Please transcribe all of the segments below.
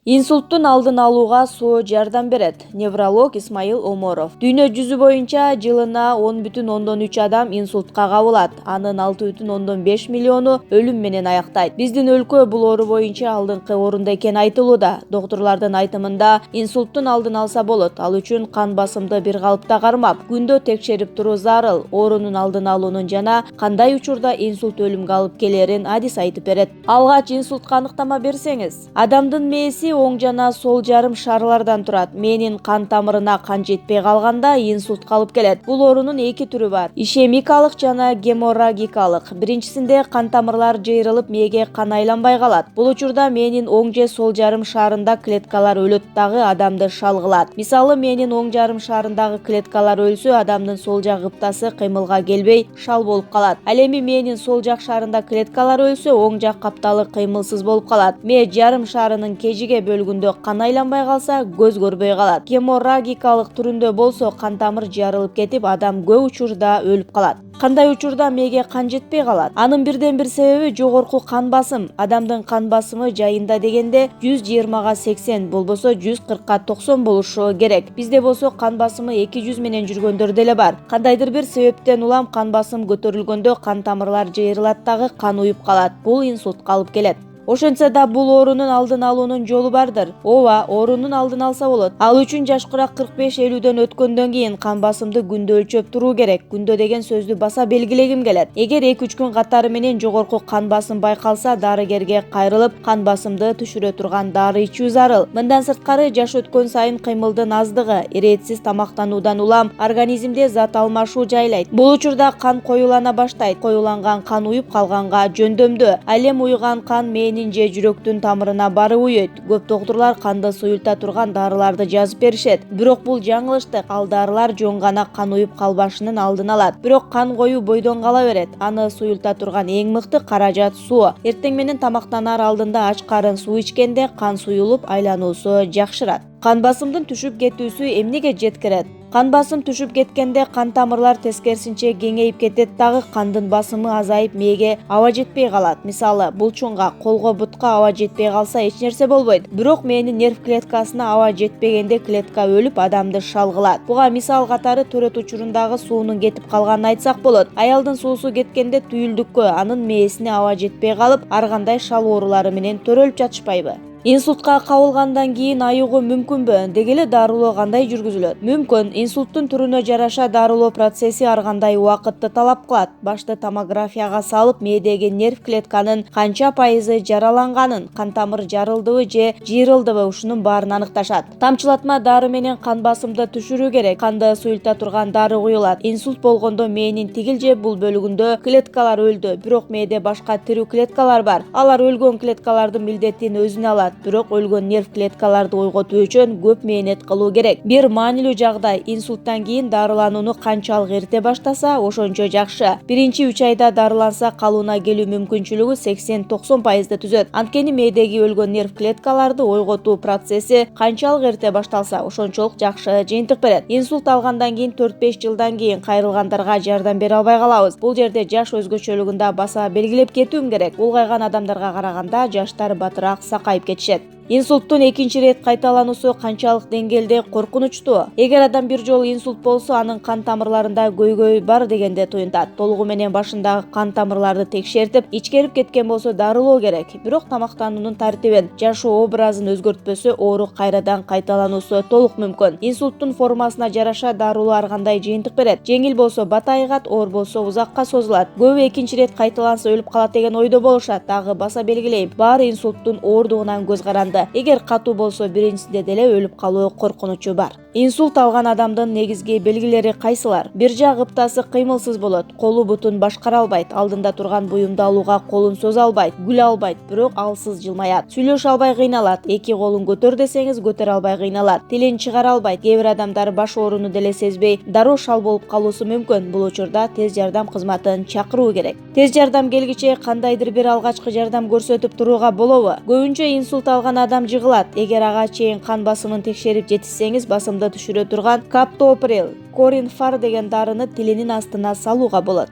Инсульттун алдын алууга суу жардам берет. Невролог Исмаил Оморов. Дүйнө жүзү боюнча жылына 10,3 адам инсультка кабылат. Анын 6,5 миллиону өлүм менен аяктайт. Биздин өлкө бул оору боюнча алдыңкы орунда экени айтылууда. Доктурлардын айтымында инсульттун алдын алса болот. Ал үчүн кан басымды бир калыпта кармап, күндө текшерип туруу зарыл. Оорунун алдын алуунун жана кандай учурда инсульт өлүмгө алып келерин адис айтып берет. Алгач инсультка аныктама берсеңиз, адамдын мээси оң жана сол жарым шарлардан турат. Мээнин кан тамырына кан жетпей калганда инсультка алып келет. Бул оорунун эки түрү бар: ишемикалык жана геморрагикалык. Биринчисинде кан тамырлар жыйрылып мээге кан айланбай калат. Бул учурда мээнин оң же сол жарым шарында клеткалар өлөт дагы адамды шал кылат. Мисалы, мээнин оң жарым шарындагы клеткалар өлсө, адамдын сол жак кыптасы кыймылга келбей шал болуп калат. Ал эми мээнин сол жак шарында клеткалар өлсө, оң жак капталы кыймылсыз болуп калат. Мээ жарым шарынын кежиге бөлүгүндө кан айланбай калса, көз көрбөй калат. Геморрагикалык түрүндө болсо кан тамыр жарылып кетип, адам көп учурда өлүп калат. Кандай учурда мээге кан жетпей калат? Анын бирден бир себеби жогорку кан басым. Адамдын кан басымы жайында дегенде 120га 80, болбосо 140га 90 болушу керек. Бизде болсо кан басымы 200 менен жүргөндөр деле бар. Кандайдыр бир себептен улам кан басым көтөрүлгөндө кан тамырлар жыйрылат дагы кан уюп калат. Бул инсультка алып келет. Ошентсе да бул оорунун алдын алуунун жолу бардыр. Ооба, оорунун алдын алса болот. Ал үчүн жаш курак 45-50дөн өткөндөн кийин кан басымды күндө өлчөп туруу керек. Күндө деген сөздү баса белгилегим келет. Эгер 2-3 күн катары менен жогорку кан басым байкалса, дарыгерге кайрылып, кан басымды түшүрө турган дары ичүү зарыл. Мындан сырткары, жаш өткөн сайын кыймылдын аздыгы, иретсиз тамактануудан улам организмде зат алмашуу жайлайт. Бул учурда кан коюлана баштайт. Коюланган кан уюп калганга жөндөмдүү. Ал эми уюган кан же жүрөктүн тамырына барып уйойт. Көп доктурлар канды суюлта турган дарыларды жазып беришет. Бирок бул жаңылыштык. Ал дарылар жөн гана кан уюп калбашынын алдын алат. Бирок кан коюу бойдон кала берет. Аны суюлта турган эң мыкты каражат суу. Эртең менен тамактанаар алдында ач карын суу ичкенде кан суюлуп айлануусу жакшырат. Кан басымдын түшүп кетүүсү эмнеге жеткирет? Кан басым түшүп кеткенде кан тамырлар тескерисинче кеңейип кетет дагы кандын басымы азайып мээге аба жетпей калат. Мисалы, булчуңга, колго, бутка аба жетпей калса эч нерсе болбойт. Бирок мээнин нерв клеткасына аба жетпегенде клетка өлүп адамды шал кылат. Буга мисал катары төрөт учурундагы суунун кетип калганын айтсак болот. Аялдын суусу кеткенде түйүлдүккө, анын мээсине аба жетпей калып, ар кандай шал оорулары менен төрөлүп жатышпайбы? Инсультка кабылгандан кийин айыгуу мүмкүнбү? Деги эле дарылоо кандай жүргүзүлөт? Мүмкүн. Инсульттун түрүнө жараша дарылоо процесси ар кандай убакытты талап кылат. Башты томографияга салып, мээдеги нерв клетканын канча пайызы жараланганын, кан тамыр жарылдыбы же жыйрылдыбы, ушунун баарын аныкташат. Тамчылатма дары менен кан басымды түшүрүү керек. Канды суюлта турган дары куюлат. Инсульт болгондо мээнин тигил же бул бөлүгүндө клеткалар өлдү. Бирок мээде башка тирүү клеткалар бар. Алар өлгөн клеткалардын милдетин өзүнө алат. Бирок өлгөн нерв клеткаларды ойготуу үчүн көп мээнет кылуу керек. Бир маанилүү жагдай: инсульттан кийин дарыланууну канчалык эрте баштаса, ошончо жакшы. Биринчи 3 айда дарыланса, калууна келүү мүмкүнчүлүгү 80-90% түзөт. Анткени мээдеги өлгөн нерв клеткаларды ойготуу процесси канчалык эрте башталса, ошончолук жакшы жыйынтык берет. Инсульт алгандан кийин 4-5 жылдан кийин кайрылгандарга жардам бере албай калабыз. Бул жерде жаш өзгөчөлүгүн да баса белгилеп кетүүм керек. Улгайган адамдарга караганда жаштар батыраак сакайып кетишет. Инсульттун экинчи ирет кайталануусу канчалык деңгээлде коркунучтуу? Эгер адам бир жолу инсульт болсо, анын кан тамырларында көйгөй бар дегенде туюнтат. Толугу менен башындагы кан тамырларды текшертип, ичкерип кеткен болсо дарылоо керек. Бирок тамактануунун тартибин, жашоо образын өзгөртпөсө, оору кайрадан кайталануусу толук мүмкүн. Инсульттун формасына жараша дарылоо ар кандай жыйынтык берет. Жеңил болсо бата айыгат, оор болсо узакка созулат. Көбү экинчи ирет кайталанса өлүп калат деген ойдо болушат. Дагы баса белгилейм, баары инсульттун ооругунан көз каранды. Эгер катуу болсо, биринчисинде деле өлүп калуу коркунучу бар. Инсульт алган адамдын негизги белгилери кайсылар? Бир жак кыптасы кыймылсыз болот, колу бутун башкара албайт, алдында турган буюмду алууга колун созо албайт, күлө албайт, бирок алсыз жылмаят, сүйлөшө албай кыйналат, эки колун көтөр десеңиз көтөрө албай кыйналат, тилин чыгара албайт. Кээ бир адамдар баш ооруну деле сезбей, дароо шал болуп калуусу мүмкүн. Бул учурда тез жардам кызматын чакыруу керек. Тез жардам келгиче кандайдыр бир алгачкы жардам көрсөтүп турууга болобу? Көбүнчө инсульт алган адам жыгылат. Эгер ага чейин кан басымын текшерип жетишсеңиз, басымды түшүрө турган каптоприл, коринфар деген дарыны тилинин астына салууга болот.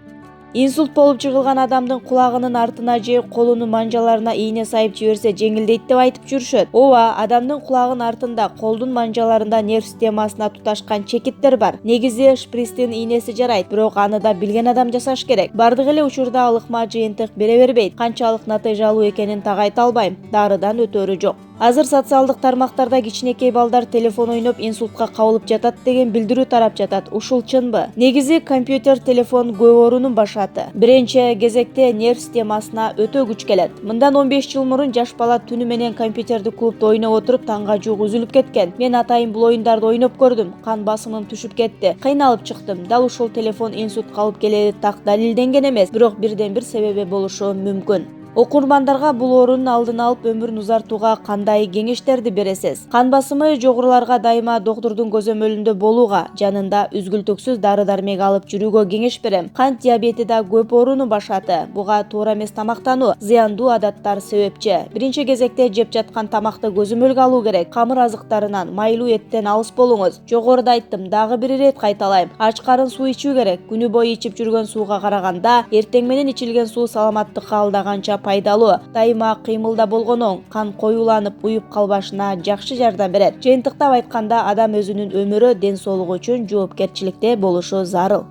Инсульт болуп жыгылган адамдын кулагынын артына же колунун манжаларына ийне сайып жиберсе жеңилдейт деп айтып жүрүшөт. Ооба, адамдын кулагынын артында, колдун манжаларында нерв системасына туташкан чекиттер бар. Негизи шприцтин ийнеси жарайт, бирок аны да билген адам жасаш керек. Бардык эле учурда ылыкма жыйынтык бере бербейт. Канчалык натыйжалуу экенин так айта албайм. Дарыдан өтөрү жок. Азыр социалдык тармактарда кичинекей балдар телефон ойноп инсультка кабылып жатат деген билдирүү тарап жатат. Ушул чынбы? Негизи компьютер, телефон көп оорунун башаты. Биринчи кезекте нерв системасына өтө күч келет. Мындан 15 жыл мурун жаш бала түнү менен компьютерди клубда ойноп отуруп таңга жуук үзүлүп кеткен. Мен атайын бул оюндарды ойноп көрдүм. Кан басымым түшүп кетти. Кыйналып чыктым. Дал ушул телефон инсультка алып келери так далилденген эмес, бирок бирден бир себеби болушу мүмкүн. Окурмандарга бул оорунун алдын алып өмүрүн узартууга кандай кеңештерди бересиз? Кан басымы жогоруларга дайыма доктурдун көзөмөлүндө болууга, жанында үзгүлтүксүз дары-дармек алып жүрүүгө кеңеш берем. Кант диабети да көп оорунун башаты. Буга туура эмес тамактануу, зыяндуу адаттар себепчи. Биринчи кезекте жеп жаткан тамакты көзөмөлгө алуу керек. Камыр азыктарынан, майлуу эттен алыс болуңуз. Жогоруда айттым, дагы бир ирет кайталайм. Ач карын суу ичүү керек. Күнү бою ичип жүргөн сууга караганда, эртең менен ичилген суу саламаттыкка алдаганча пайдалуу. Дайыма кыймылда болгон оң, кан коюланып, уюп калбашына жакшы жардам берет. Жыйынтыктап айтканда, адам өзүнүн өмүрү, ден соолугу үчүн жоопкерчиликте болушу зарыл.